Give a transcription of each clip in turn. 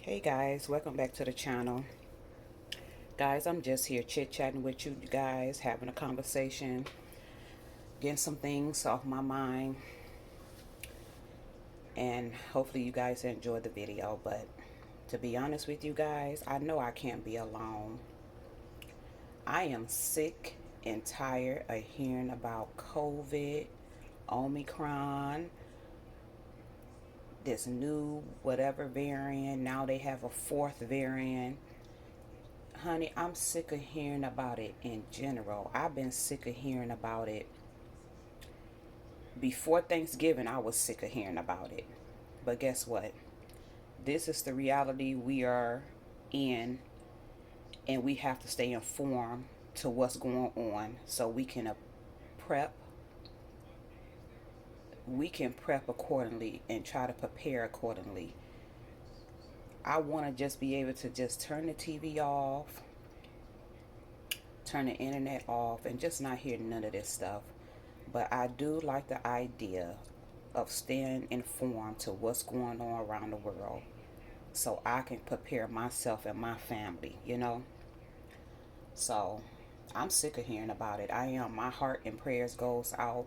Hey guys, welcome back to the channel. Guys, I'm just here chit-chatting with you guys, having a conversation, getting some things off my mind, and hopefully you guys enjoy the video. But to be honest with you guys, I know I can't be alone. I am sick and tired of hearing about COVID, Omicron, this new whatever variant. Now they have a fourth variant. Honey, I'm sick of hearing about it in general. I've been sick of hearing about it. Before Thanksgiving, I was sick of hearing about it. But guess what? This is the reality we are in, and we have to stay informed to what's going on so we can prep. We can prep accordingly and try to prepare accordingly. I want to just be able to just turn the TV off, turn the internet off, and just not hear none of this stuff. But I do like the idea of staying informed to what's going on around the world so I can prepare myself and my family. So I'm sick of hearing about it. I am. My heart and prayers goes out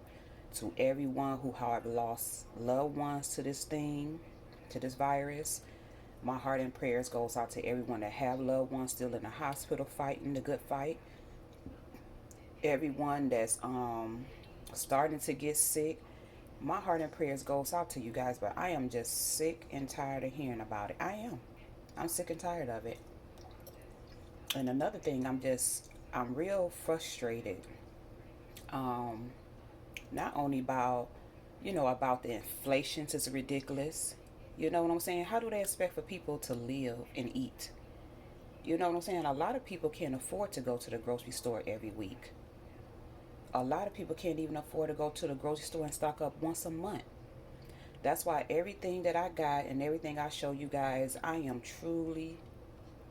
to everyone who have lost loved ones to this thing, to this virus. My heart and prayers goes out to everyone that have loved ones still in the hospital fighting the good fight. Everyone that's starting to get sick. My heart and prayers goes out to you guys, but I am just sick and tired of hearing about it. I am. I'm sick and tired of it. And another thing, I'm real frustrated. Um, Not only about the inflation, it's ridiculous. You know what I'm saying? How do they expect for people to live and eat? You know what I'm saying? A lot of people can't afford to go to the grocery store every week. A lot of people can't even afford to go to the grocery store and stock up once a month. That's why everything that I got and everything I show you guys, I am truly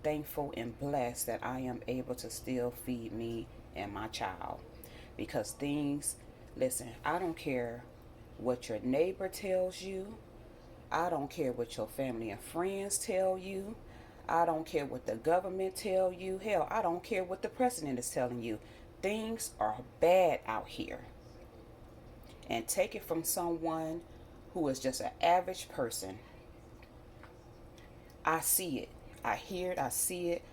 thankful and blessed that I am able to still feed me and my child. Because listen, I don't care what your neighbor tells you. I don't care what your family and friends tell you. I don't care what the government tell you. Hell, I don't care what the president is telling you. Things are bad out here. And take it from someone who is just an average person. I see it. I hear it. I see it.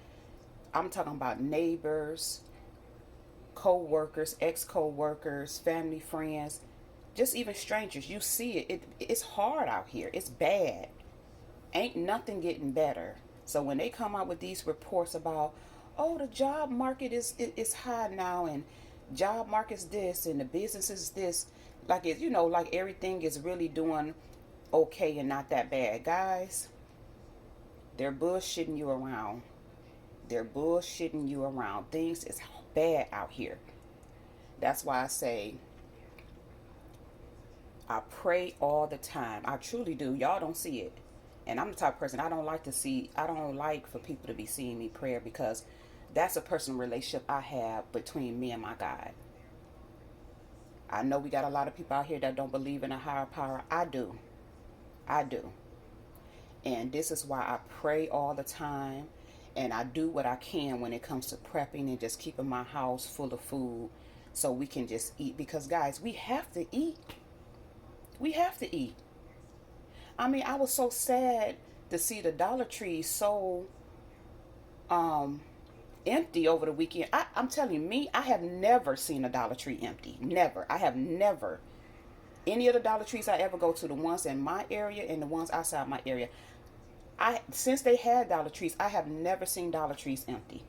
I'm talking about neighbors, co-workers, ex-co-workers, family, friends, just even strangers. You see it's hard out here. It's bad. Ain't nothing getting better. So when they come out with these reports about, oh, the job market is high now, and job market's this, and the business is this, like everything is really doing okay and not that bad, guys. They're bullshitting you around. They're bullshitting you around. Things is bad out here. That's why I say I pray all the time. I truly do. Y'all don't see it. And I'm the type of person I don't like for people to be seeing me pray, because that's a personal relationship I have between me and my God. I know we got a lot of people out here that don't believe in a higher power. I do. I do. And this is why I pray all the time. And I do what I can when it comes to prepping and just keeping my house full of food so we can just eat. Because, guys, we have to eat. We have to eat. I mean, I was so sad to see the Dollar Tree so um, empty over the weekend. I'm telling you, I have never seen a Dollar Tree empty. Never. I have never. Any of the Dollar Trees I ever go to, the ones in my area and the ones outside my area, since they had Dollar Trees, I have never seen Dollar Trees empty.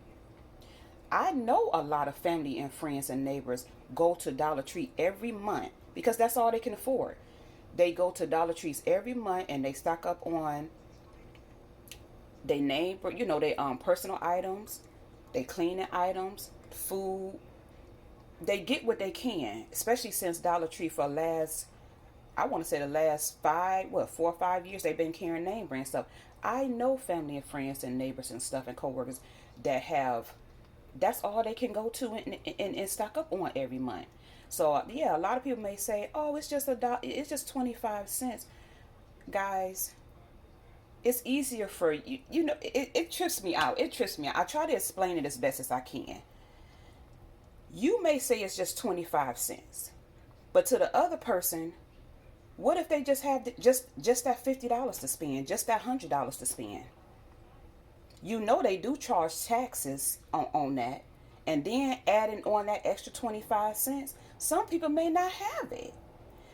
I know a lot of family and friends and neighbors go to Dollar Tree every month because that's all they can afford. They go to Dollar Trees every month and they stock up on they name, they personal items, they cleaning items, food. They get what they can, especially since Dollar Tree for I want to say the last 4 or 5 years, they've been carrying name brand stuff. I know family and friends and neighbors and stuff and coworkers that that's all they can go to and stock up on every month. So yeah, a lot of people may say, "Oh, it's just it's just 25 cents." Guys, it's easier for you. You know, it trips me out. It trips me out. I try to explain it as best as I can. You may say it's just 25 cents, but to the other person, what if they just have just that $50 to spend, just that $100 to spend? You know they do charge taxes on that, and then adding on that extra 25 cents. Some people may not have it.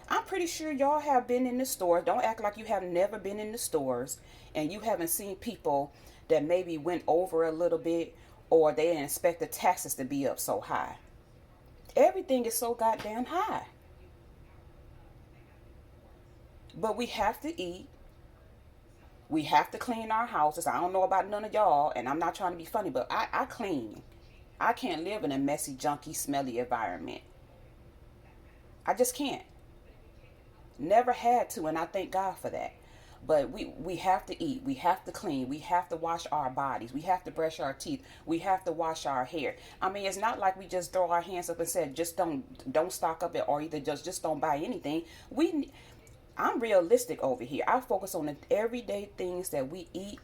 I'm pretty sure y'all have been in the stores. Don't act like you have never been in the stores and you haven't seen people that maybe went over a little bit, or they didn't expect the taxes to be up so high. Everything is so goddamn high. But we have to eat. We have to clean our houses. I don't know about none of y'all, and I'm not trying to be funny, but I clean. I can't live in a messy, junky, smelly environment. I just can't. Never had to, and I thank God for that. But we have to eat. We have to clean. We have to wash our bodies. We have to brush our teeth. We have to wash our hair. I mean, it's not like we just throw our hands up and said, just don't stock up it, or either just don't buy anything. I'm realistic over here. I focus on the everyday things that we eat.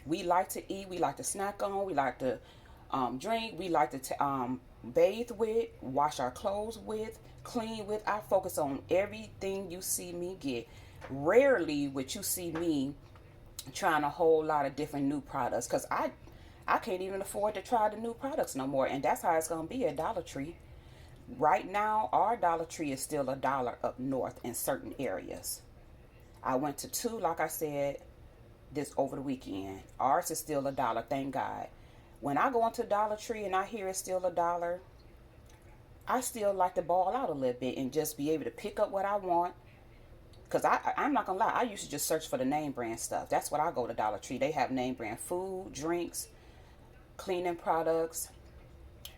We like to eat. We like to snack on. We like to drink. We like to bathe with, wash our clothes with, clean with. I focus on everything you see me get. Rarely would you see me trying a whole lot of different new products, because I can't even afford to try the new products no more. And that's how it's going to be at Dollar Tree. Right now, our Dollar Tree is still $1 up north in certain areas. I went to two, like I said, this over the weekend. Ours is still $1, thank God. When I go into Dollar Tree and I hear it's still $1, I still like to ball out a little bit and just be able to pick up what I want. Because I'm not going to lie, I used to just search for the name brand stuff. That's what I go to Dollar Tree. They have name brand food, drinks, cleaning products,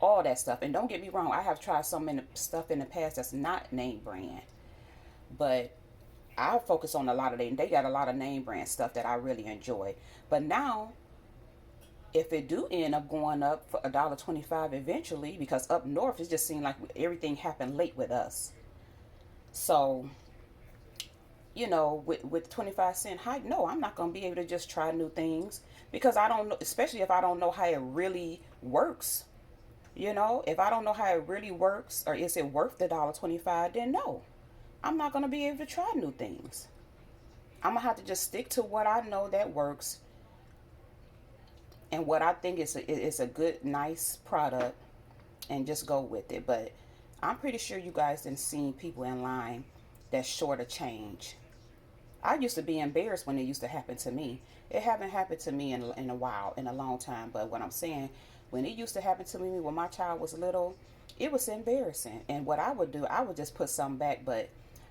all that stuff. And don't get me wrong, I have tried some stuff in the past that's not name brand. But I focus on a lot of they got a lot of name brand stuff that I really enjoy. But now, if it do end up going up for $1.25 eventually, because up north it just seemed like everything happened late with us. So, you know, with 25-cent hike, no, I'm not going to be able to just try new things, because I don't know, especially if I don't know how it really works. You know, if I don't know how it really works, or is it worth the $1.25, then no, I'm not going to be able to try new things. I'm going to have to just stick to what I know that works and what I think is a good, nice product, and just go with it. But I'm pretty sure you guys done seen people in line that's short of change. I used to be embarrassed when it used to happen to me. It haven't happened to me in a while, in a long time. But what I'm saying, when it used to happen to me when my child was little, it was embarrassing. And what I would do, I would just put something back. But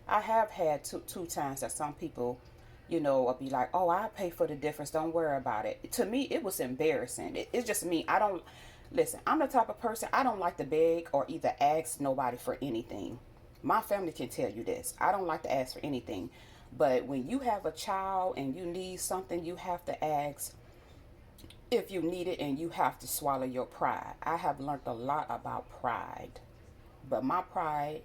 I have had two times that some people, you know, will be like, oh, I'll pay for the difference, don't worry about it. To me, it was embarrassing. It's just me. I don't, listen, I'm the type of person, I don't like to beg or either ask nobody for anything. My family can tell you this. I don't like to ask for anything. But when you have a child and you need something, you have to ask if you need it, and you have to swallow your pride. I have learned a lot about pride. But my pride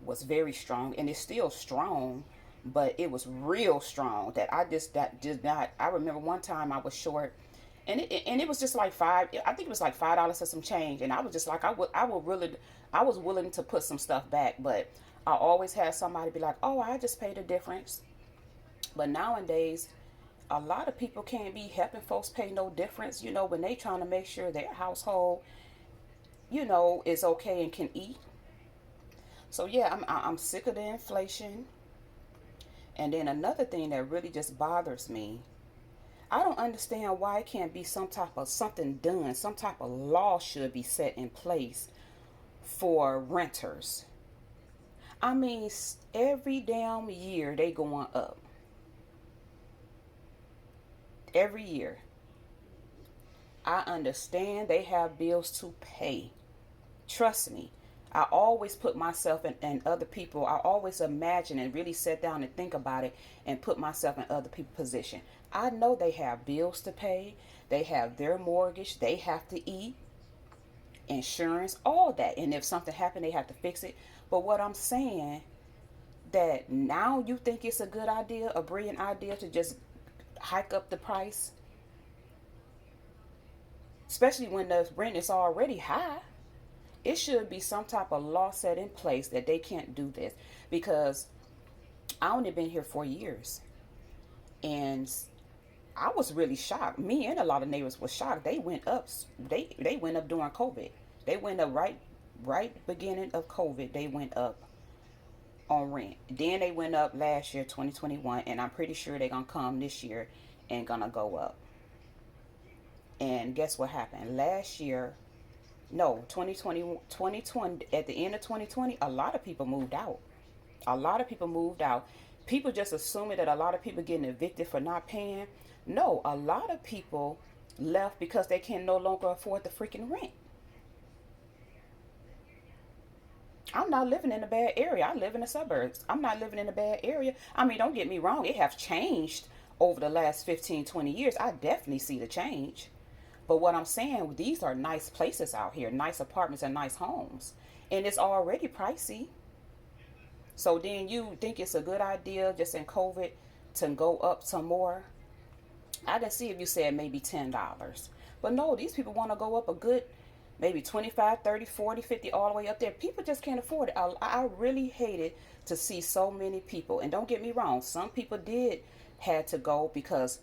was very strong, and it's still strong, but it was real strong that that did not. I remember one time I was short, and it was just like I think it was like $5 or some change, and I was just like, I was willing to put some stuff back, but I always had somebody be like, oh, I just pay the difference. But nowadays, a lot of people can't be helping folks pay no difference, you know, when they trying to make sure their household, you know, is okay and can eat. So yeah, I'm sick of the inflation. And then another thing that really just bothers me, I don't understand why it can't be some type of something done, some type of law should be set in place for renters. I mean, every damn year they going up. Every year. I understand they have bills to pay. Trust me. I always put myself in other people. I always imagine and really sit down and think about it and put myself in other people's position. I know they have bills to pay. They have their mortgage. They have to eat, insurance, all that. And if something happened, they have to fix it. But what I'm saying, that now you think it's a good idea, a brilliant idea to just hike up the price, especially when the rent is already high. It should be some type of law set in place that they can't do this, because I only been here 4 years, and I was really shocked. Me and a lot of neighbors was shocked. They went up. They went up during COVID. They went up right beginning of COVID. They went up on rent. Then they went up last year, 2021, and I'm pretty sure they're gonna come this year and gonna go up. And guess what happened last year? No, 2020, at the end of 2020, a lot of people moved out. A lot of people moved out. People just assuming that a lot of people getting evicted for not paying. No, a lot of people left because they can no longer afford the freaking rent. I'm not living in a bad area. I live in the suburbs. I'm not living in a bad area. I mean, don't get me wrong. It has changed over the last 15, 20 years. I definitely see the change. But what I'm saying, these are nice places out here, nice apartments and nice homes. And it's already pricey. So then you think it's a good idea just in COVID to go up some more? I can see if you said maybe $10. But no, these people want to go up a good maybe 25, 30, 40, 50, all the way up there. People just can't afford it. I really hated to see so many people. And don't get me wrong, some people did had to go because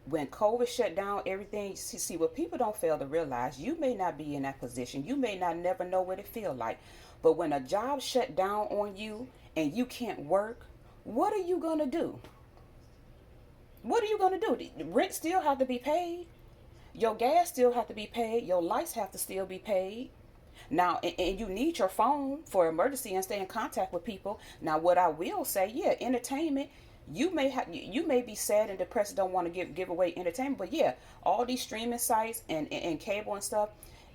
when COVID shut down everything, see what people don't fail to realize, you may not be in that position. You may not never know what it feel like. But when a job shut down on you and you can't work, what are you going to do? What are you going to do? The rent still have to be paid. Your gas still have to be paid. Your lights have to still be paid. Now, and you need your phone for emergency and stay in contact with people. Now, what I will say, yeah, entertainment, you may be sad and depressed and don't want to give away entertainment, but yeah, all these streaming sites and cable and stuff,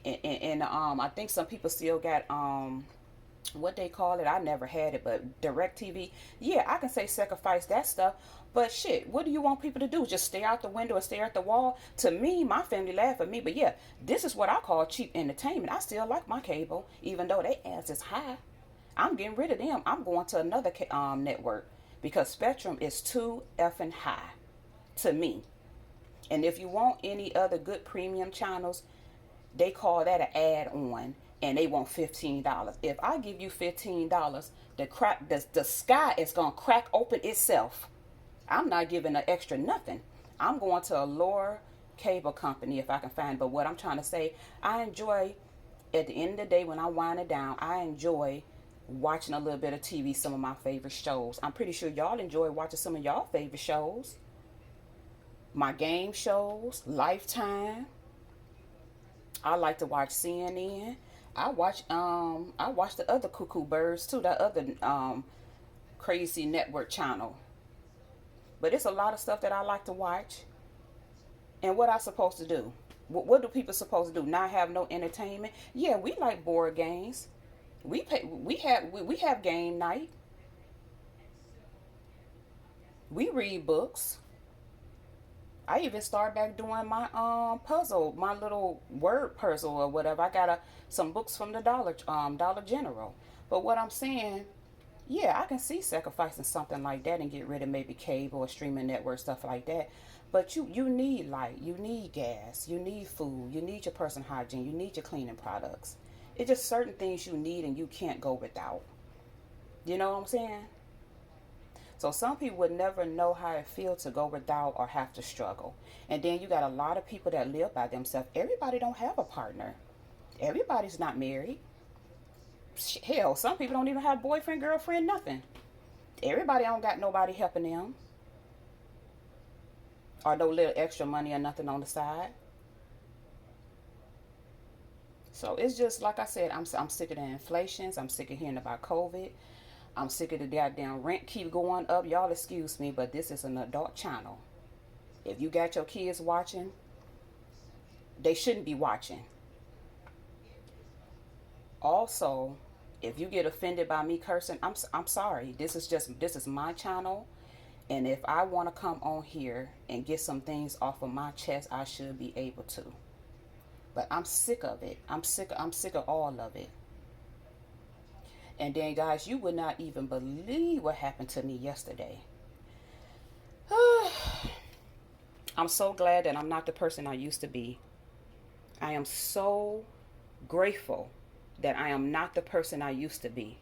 and I think some people still got what they call it, I never had it, but direct TV. Yeah, I can say sacrifice that stuff. But shit, what do you want people to do? Just stare out the window or stare at the wall? To me, my family laugh at me. But yeah, this is what I call cheap entertainment. I still like my cable, even though they ads is high. I'm getting rid of them. I'm going to another network because Spectrum is too effing high to me. And if you want any other good premium channels, they call that an add-on, and they want $15. If I give you $15, the sky is gonna crack open itself. I'm not giving an extra nothing. I'm going to a lower cable company if I can find. But what I'm trying to say, I enjoy, at the end of the day when I wind it down, I enjoy watching a little bit of TV, some of my favorite shows. I'm pretty sure y'all enjoy watching some of y'all favorite shows. My game shows, Lifetime. I like to watch CNN. I watch the other cuckoo birds too, that other crazy network channel. But it's a lot of stuff that I like to watch. And what I supposed to do? What do people supposed to do? Not have no entertainment? Yeah, we like board games. We have game night. We read books. I even start back doing my puzzle, my little word puzzle or whatever. I got some books from the Dollar General. But what I'm saying, yeah, I can see sacrificing something like that and get rid of maybe cable or streaming network, stuff like that. But you need light, you need gas, you need food, you need your personal hygiene, you need your cleaning products. It's just certain things you need and you can't go without. You know what I'm saying? So some people would never know how it feels to go without or have to struggle. And then you got a lot of people that live by themselves. Everybody don't have a partner. Everybody's not married. Hell, some people don't even have boyfriend, girlfriend, nothing. Everybody don't got nobody helping them. Or no little extra money or nothing on the side. So it's just like I said, I'm sick of the inflations. I'm sick of hearing about COVID. I'm sick of the goddamn rent keep going up. Y'all excuse me, but this is an adult channel. If you got your kids watching, they shouldn't be watching. Also, if you get offended by me cursing, I'm sorry. This is my channel, and if I want to come on here and get some things off of my chest, I should be able to. But I'm sick of it. I'm sick of all of it. And then, guys, you would not even believe what happened to me yesterday. I'm so glad that I'm not the person I used to be. I am so grateful that I am not the person I used to be.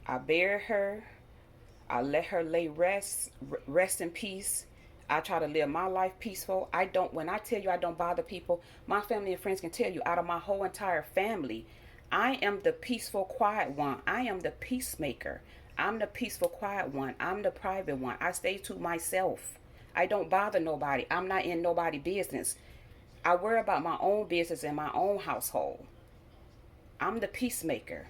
I buried her. I let her rest in peace. I try to live my life peaceful. I don't, when I tell you I don't bother people, my family and friends can tell you, out of my whole entire family, I am the peaceful, quiet one. I am the peacemaker. I'm the peaceful, quiet one. I'm the private one. I stay to myself. I don't bother nobody. I'm not in nobody's business. I worry about my own business and my own household. I'm the peacemaker.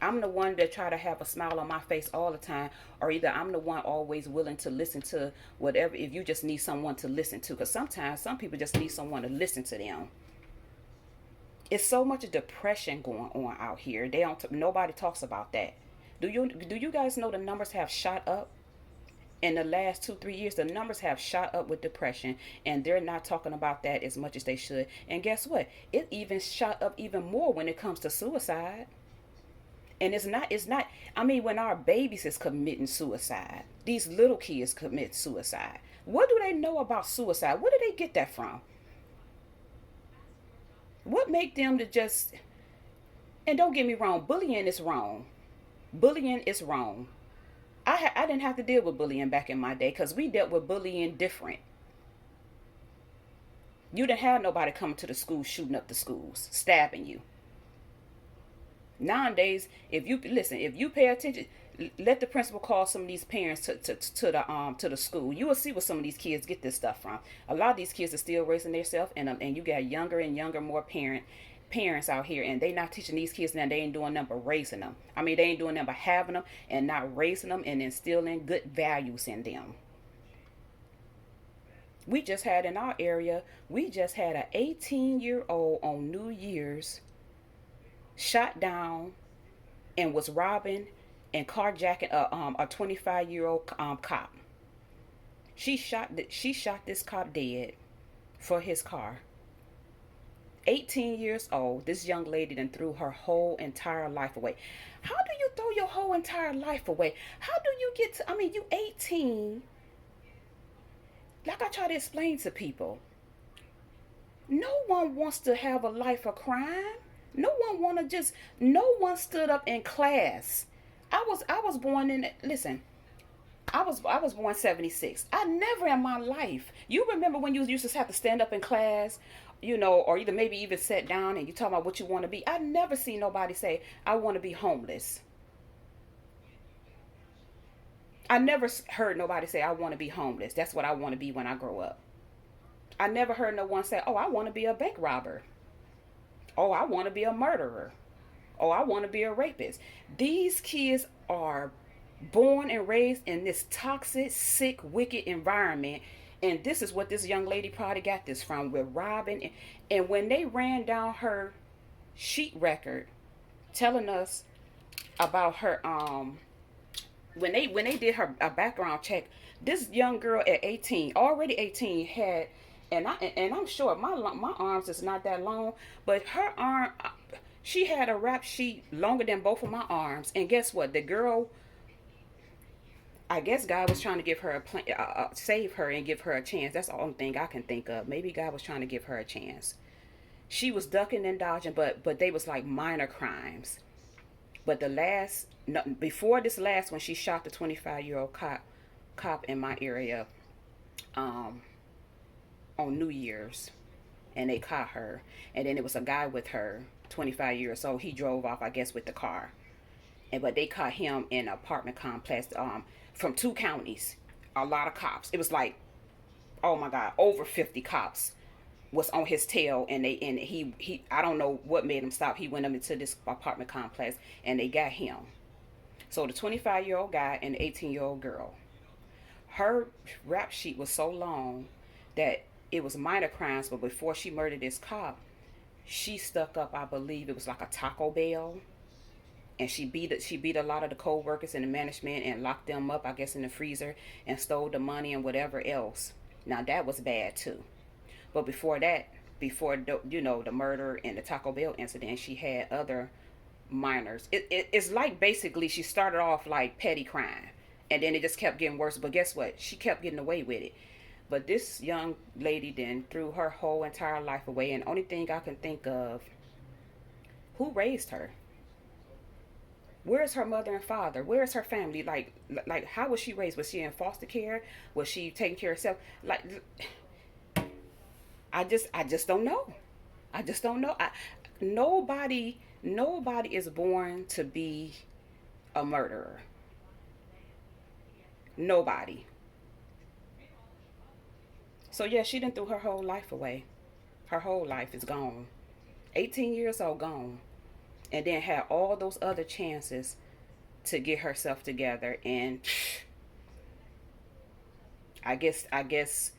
I'm the one that try to have a smile on my face all the time, or either I'm the one always willing to listen to whatever, if you just need someone to listen to, because sometimes some people just need someone to listen to them. It's so much depression going on out here. Nobody talks about that. Do you guys know the numbers have shot up in the last 2 3 years? The numbers have shot up with depression, and they're not talking about that as much as they should. And guess what? It even shot up even more when it comes to suicide. And it's not, I mean, when our babies is committing suicide, these little kids commit suicide. What do they know about suicide? Where do they get that from? What make them to just, and don't get me wrong, bullying is wrong. Bullying is wrong. I didn't have to deal with bullying back in my day, because we dealt with bullying different. You didn't have nobody coming to the school shooting up the schools, stabbing you. Nowadays, if you pay attention, let the principal call some of these parents to the school. You will see where some of these kids get this stuff from. A lot of these kids are still raising themselves, and you got younger and younger, more parents out here, and they not teaching these kids now. They ain't doing nothing but raising them. I mean, they ain't doing nothing but having them and not raising them and instilling good values in them. We just had in our area, we just had an 18-year-old on New Year's shot down and was robbing and carjacking a 25-year-old cop. She shot this cop dead for his car. 18 years old, this young lady then threw her whole entire life away. How do you throw your whole entire life away? How do you get to, I mean, you 18. Like I try to explain to people, no one wants to have a life of crime. No one stood up in class. I was born in, listen, I was born 76. I never in my life. You remember when you used to have to stand up in class, or either maybe even sit down and you talk about what you want to be. I never see nobody say, I want to be homeless. I never heard nobody say, I want to be homeless. That's what I want to be when I grow up. I never heard no one say, oh, I want to be a bank robber. Oh, I want to be a murderer. Oh, I want to be a rapist. These kids are born and raised in this toxic, sick, wicked environment. And this is what this young lady probably got this from, with robbing. And when they ran down her sheet record, telling us about her, when they did her a background check, this young girl at 18, already 18, had, and I'm sure my arms is not that long, but her arm, she had a rap sheet longer than both of my arms. And guess what? The girl, I guess God was trying to give her save her and give her a chance. That's the only thing I can think of. Maybe God was trying to give her a chance. She was ducking and dodging, but they was like minor crimes. But before this last one, she shot the 25-year-old cop in my area, on New Year's, and they caught her. And then it was a guy with her, 25 years old. He drove off, I guess, with the car. But they caught him in an apartment complex, from 2 counties. A lot of cops. It was like, oh my God, over 50 cops was on his tail, and he I don't know what made him stop. He went up into this apartment complex, and they got him. So the 25-year-old guy and the 18-year-old girl, her rap sheet was so long that it was minor crimes. But before she murdered this cop, she stuck up, I believe it was like a Taco Bell, and she beat a lot of the co-workers and the management and locked them up, I guess, in the freezer, and stole the money and whatever else. Now that was bad too. But before that, before the murder and the Taco Bell incident, she had other minors. It's like basically she started off like petty crime, and then it just kept getting worse. But guess what? She kept getting away with it. But this young lady then threw her whole entire life away, and only thing I can think of, who raised her? Where's her mother and father? Where's her family? Like how was she raised? Was she in foster care? Was she taking care of herself? Like, I just don't know. I just don't know. Nobody is born to be a murderer. Nobody. So yeah, she done threw her whole life away. Her whole life is gone. 18 years old, gone. And then had all those other chances to get herself together, and I guess I guess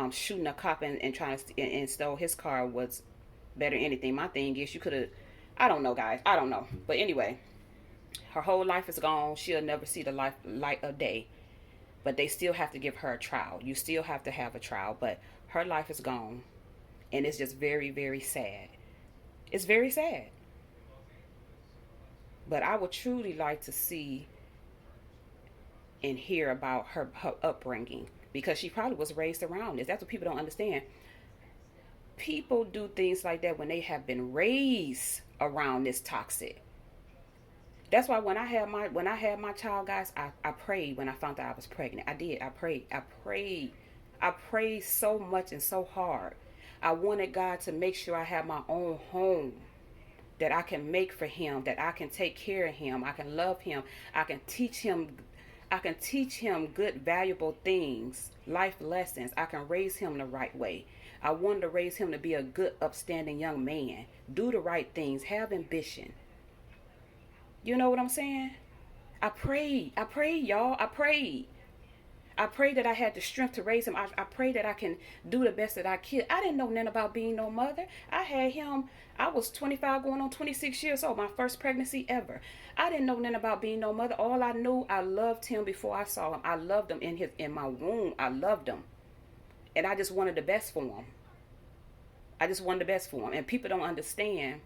shooting a cop and trying to and stole his car was better than anything. My thing is, you could have, I don't know, guys, I don't know, but anyway, her whole life is gone. She'll never see the light of day. But they still have to give her a trial. You still have to have a trial, but her life is gone, and it's just very, very sad. It's very sad. But I would truly like to see and hear about her upbringing, because she probably was raised around this. That's what people don't understand. People do things like that when they have been raised around this toxic. That's why when I had my child, guys, I prayed when I found out I was pregnant. I did. I prayed so much and so hard. I wanted God to make sure I have my own home that I can make for him, that I can take care of him, I can love him, I can teach him good, valuable things, life lessons. I can raise him the right way. I wanted to raise him to be a good, upstanding young man, do the right things, have ambition. You know what I'm saying? I prayed, y'all. I prayed that I had the strength to raise him. I pray that I can do the best that I could. I didn't know nothing about being no mother. I had him, I was 25 going on 26 years old, my first pregnancy ever. I didn't know nothing about being no mother. All I knew, I loved him before I saw him. I loved him in my womb. I loved him. And I just wanted the best for him. I just wanted the best for him. And people don't understand.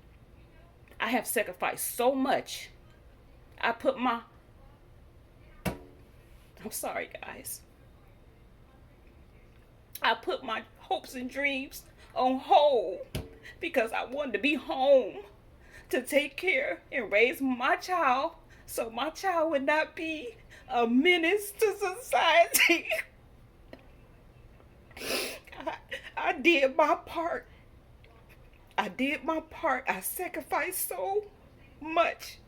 I have sacrificed so much. I put my I'm sorry, guys. I put my hopes and dreams on hold because I wanted to be home to take care and raise my child so my child would not be a menace to society. I did my part. I sacrificed so much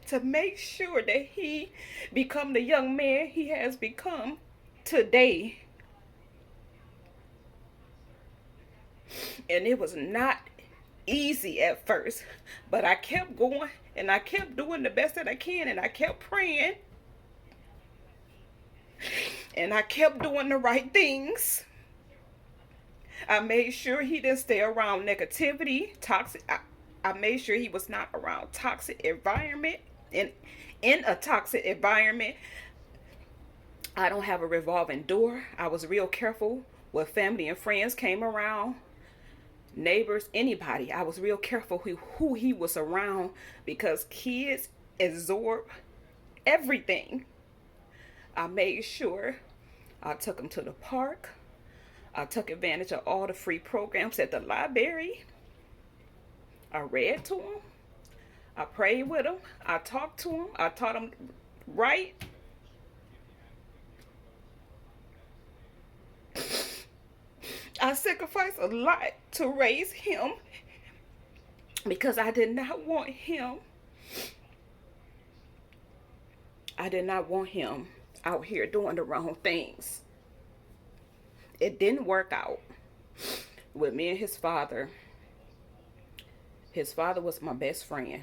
to make sure that he become the young man he has become today. And it was not easy at first, but I kept going and I kept doing the best that I can, and I kept praying and I kept doing the right things. I made sure he didn't stay around negativity, toxic. I made sure he was not around toxic environment. In a toxic environment, I don't have a revolving door. I was real careful when family and friends came around, neighbors, anybody. I was real careful who he was around, because kids absorb everything. I made sure I took him to the park. I took advantage of all the free programs at the library. I read to him. I prayed with him. I talked to him. I taught him right. I sacrificed a lot to raise him because I did not want him. Out here doing the wrong things. It didn't work out with me and his father. His father was my best friend.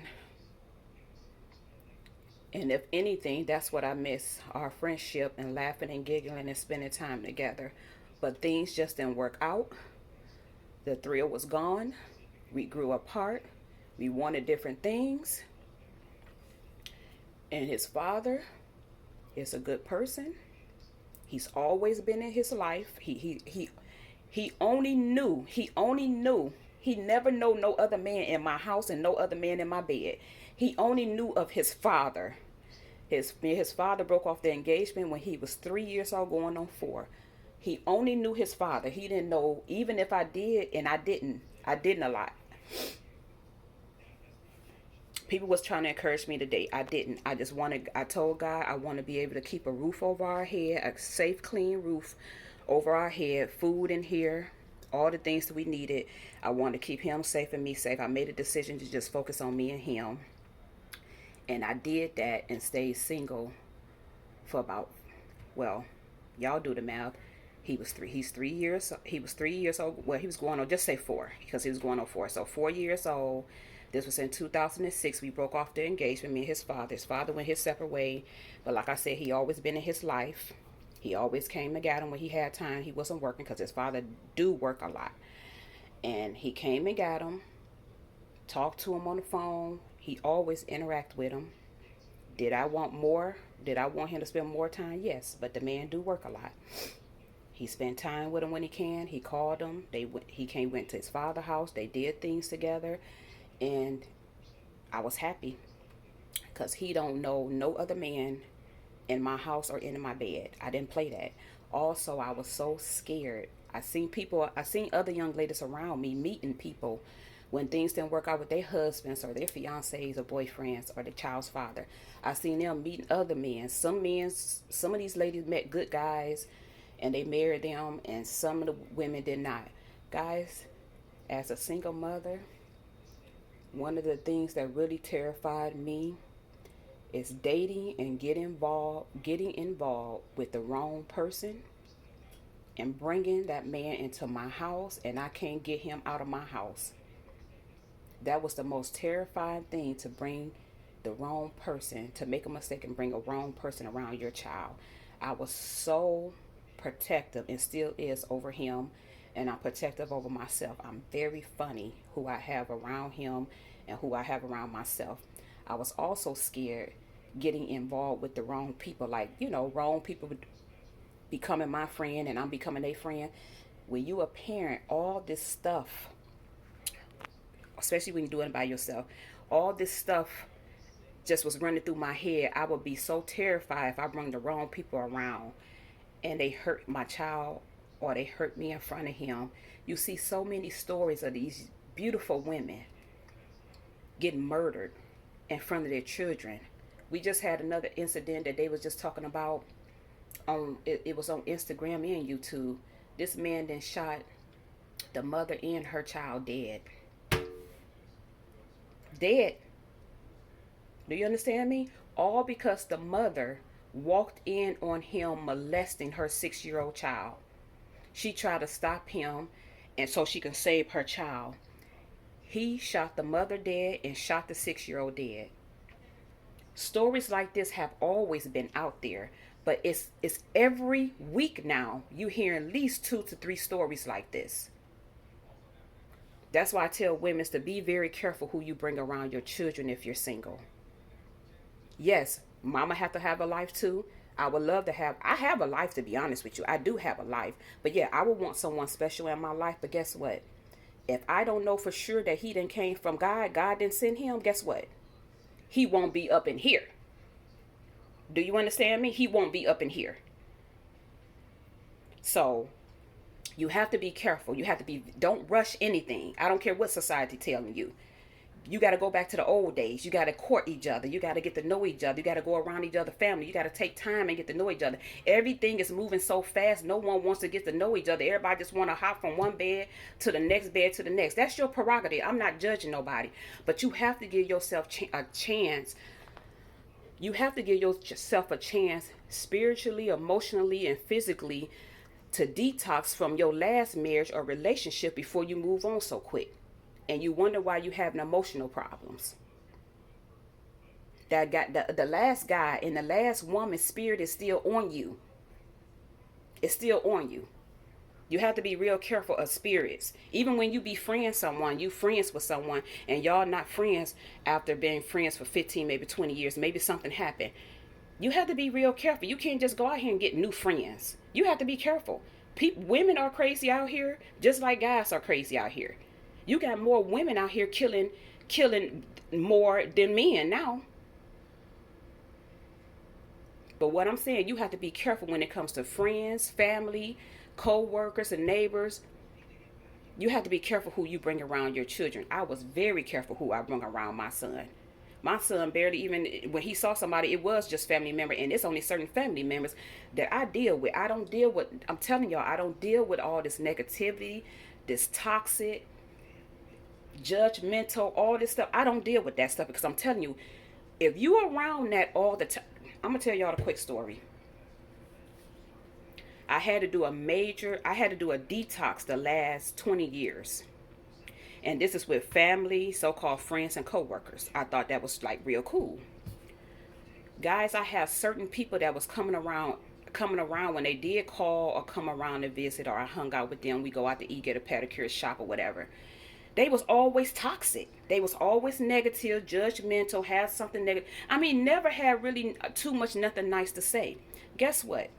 And if anything, that's what I miss, our friendship and laughing and giggling and spending time together. But things just didn't work out. The thrill was gone. We grew apart. We wanted different things. And his father is a good person. He's always been in his life. He only knew. He never know no other man in my house and no other man in my bed. He only knew of his father. His father broke off the engagement when he was 3 years old, going on 4. He only knew his father. He didn't know, even if I did, and I didn't. I didn't a lot. People was trying to encourage me to date. I didn't. I told God I want to be able to keep a roof over our head, a safe, clean roof over our head, food in here, all the things that we needed. I wanted to keep him safe and me safe. I made a decision to just focus on me and him. And I did that and stayed single for about, well, y'all do the math. He's 3 years. He was 3 years old. Well, he was going on, just say 4, because he was going on 4. So 4 years old. This was in 2006. We broke off the engagement, me and his father. His father went his separate way. But like I said, he always been in his life. He always came to get him when he had time. He wasn't working because his father do work a lot. And he came and got him, talked to him on the phone. He always interact with him. Did I want more? Did I want him to spend more time? Yes, but the man do work a lot. He spent time with him when he can. He called him. Went to his father's house. They did things together, and I was happy because he don't know no other man in my house or in my bed. I didn't play that. Also, I was so scared. I seen other young ladies around me meeting people when things didn't work out with their husbands or their fiancés or boyfriends or the child's father. I seen them meeting other men. Some of these ladies met good guys and they married them, and some of the women did not. Guys, as a single mother, one of the things that really terrified me is dating and getting involved with the wrong person and bringing that man into my house, and I can't get him out of my house. That was the most terrifying thing, to bring the wrong person, to make a mistake and bring a wrong person around your child. I was so protective, and still is, over him, and I'm protective over myself. I'm very funny who I have around him and who I have around myself. I was also scared getting involved with the wrong people, like, wrong people becoming my friend and I'm becoming a friend. When you a parent, all this stuff, especially when you're doing it by yourself, all this stuff just was running through my head. I would be so terrified if I bring the wrong people around and they hurt my child or they hurt me in front of him. You see so many stories of these beautiful women getting murdered in front of their children. We just had another incident that they was just talking about on it was on Instagram and YouTube. This man then shot the mother and her child dead. Dead. Do you understand me? All because the mother walked in on him molesting her 6-year-old child. She tried to stop him and so she can save her child. He shot the mother dead and shot the 6-year-old dead. Stories like this have always been out there, but it's every week now you hear at least 2 to 3 stories like this. That's why I tell women to be very careful who you bring around your children if you're single. Yes, mama have to have a life too. I have a life, to be honest with you. I do have a life. But yeah, I would want someone special in my life. But guess what? If I don't know for sure that he didn't came from God didn't send him, guess what? He won't be up in here. Do you understand me? He won't be up in here. So you have to be careful. Don't rush anything. I don't care what society telling you. You got to go back to the old days. You got to court each other. You got to get to know each other. You got to go around each other's family. You got to take time and get to know each other. Everything is moving so fast. No one wants to get to know each other. Everybody just want to hop from one bed to the next bed to the next. That's your prerogative. I'm not judging nobody. But you have to give yourself a chance. You have to give yourself a chance spiritually, emotionally, and physically to detox from your last marriage or relationship before you move on so quick. And you wonder why you having emotional problems. That got the last guy and the last woman's spirit is still on you. It's still on you. You have to be real careful of spirits. Even when you befriend someone, you friends with someone, and y'all not friends after being friends for 15, maybe 20 years. Maybe something happened. You have to be real careful. You can't just go out here and get new friends. You have to be careful. Women are crazy out here, just like guys are crazy out here. You got more women out here killing more than men now. But what I'm saying, you have to be careful when it comes to friends, family, co-workers, and neighbors. You have to be careful who you bring around your children. I was very careful who I bring around my son. My son barely even, when he saw somebody, it was just family member, and it's only certain family members that I deal with. I don't deal with, I'm telling y'all, I don't deal with all this negativity, this toxic, judgmental, all this stuff. I don't deal with that stuff because I'm telling you, if you around that all the time, I'm gonna tell y'all a quick story. I had to do a detox the last 20 years. And this is with family, so-called friends, and co-workers. I thought that was like real cool. Guys, I have certain people that was coming around when they did call or come around to visit, or I hung out with them. We go out to eat, get a pedicure, shop, or whatever. They was always toxic. They was always negative, judgmental, had something negative. I mean, never had really too much nothing nice to say. Guess what?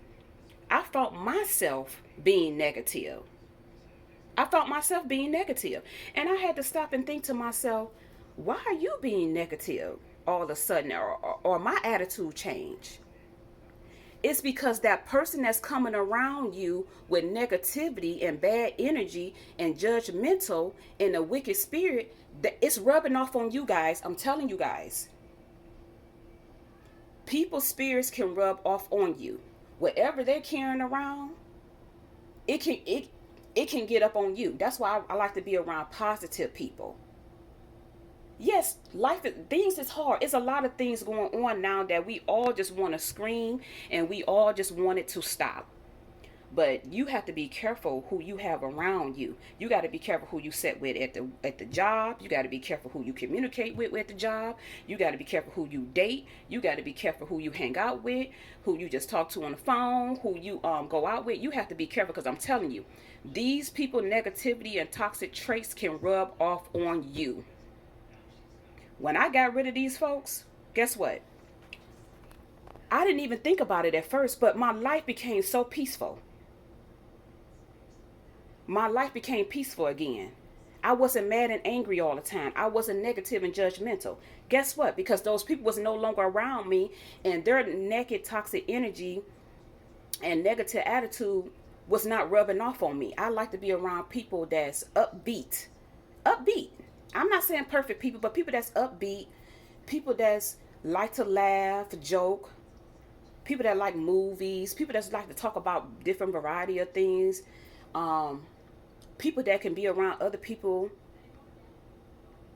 I felt myself being negative. And I had to stop and think to myself, why are you being negative all of a sudden, or my attitude changed? It's because that person that's coming around you with negativity and bad energy and judgmental and a wicked spirit, that it's rubbing off on you guys. I'm telling you guys. People's spirits can rub off on you. Whatever they're carrying around, it can get up on you. That's why I like to be around positive people. Yes, things is hard. It's a lot of things going on now that we all just want to scream and we all just want it to stop. But you have to be careful who you have around you. You got to be careful who you sit with at the job. You got to be careful who you communicate with at the job. You got to be careful who you date. You got to be careful who you hang out with, who you just talk to on the phone, who you go out with. You have to be careful because I'm telling you, these people, negativity and toxic traits can rub off on you. When I got rid of these folks, guess what? I didn't even think about it at first, but my life became so peaceful. My life became peaceful again. I wasn't mad and angry all the time. I wasn't negative and judgmental. Guess what? Because those people was no longer around me, and their naked toxic energy and negative attitude was not rubbing off on me. I like to be around people that's upbeat. I'm not saying perfect people, but people that's upbeat, people that's like to laugh, joke, people that like movies, people that like to talk about different variety of things, people that can be around other people.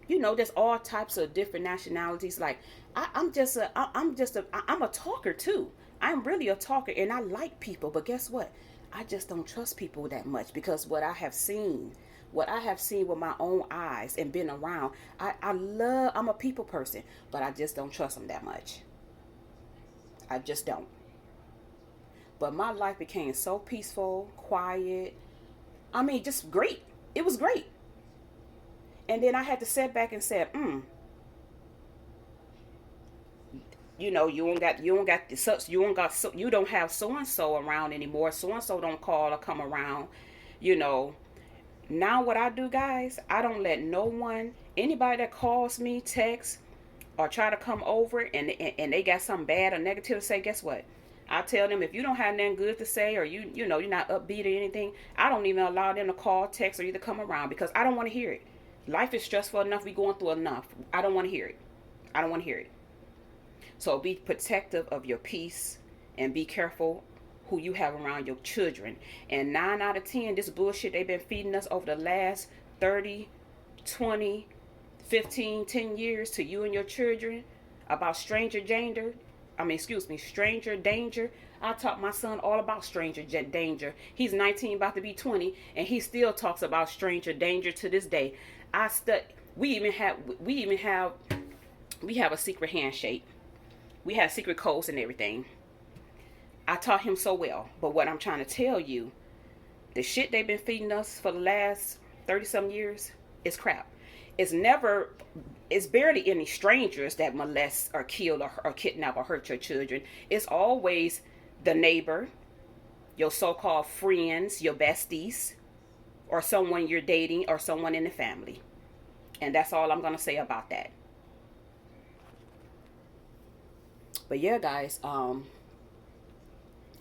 You know, there's all types of different nationalities. Like I'm a talker too. I'm really a talker, and I like people, but guess what? I just don't trust people that much because what I have seen with my own eyes and been around, I'm a people person, but I just don't trust them that much. I just don't. But my life became so peaceful, quiet. I mean, just great. It was great. And then I had to sit back and say, you know, you don't have so and so around anymore. So and so don't call or come around, you know. Now what I do, guys, I don't let anybody that calls me, text, or try to come over and they got something bad or negative to say, guess what? I tell them, if you don't have nothing good to say, or you know you're not upbeat or anything, I don't even allow them to call, text, or either come around because I don't want to hear it. Life is stressful enough. We going through enough. I don't want to hear it. So be protective of your peace and be careful who you have around your children. And 9 out of 10, this bullshit they've been feeding us over the last 30, 20, 15, 10 years to you and your children about stranger danger. I taught my son all about stranger danger. He's 19, about to be 20, and he still talks about stranger danger to this day. We have a secret handshake. We have secret codes and everything. I taught him so well. But what I'm trying to tell you, the shit they've been feeding us for the last 30-some years is crap. It's barely any strangers that molest or kill or kidnap or hurt your children. It's always the neighbor, your so-called friends, your besties, or someone you're dating, or someone in the family. And that's all I'm going to say about that. But yeah, guys,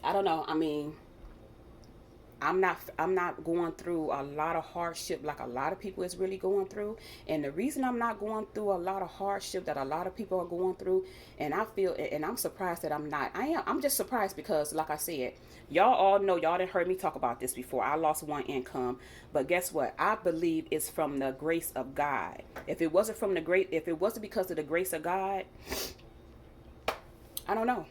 I don't know. I mean, I'm not going through a lot of hardship like a lot of people is really going through. And the reason I'm not going through a lot of hardship that a lot of people are going through, and I feel, and I'm surprised that I'm not. I'm just surprised because, like I said, y'all all know, y'all didn't heard me talk about this before. I lost one income, but guess what? I believe it's from the grace of God. If it wasn't because of the grace of God, I don't know.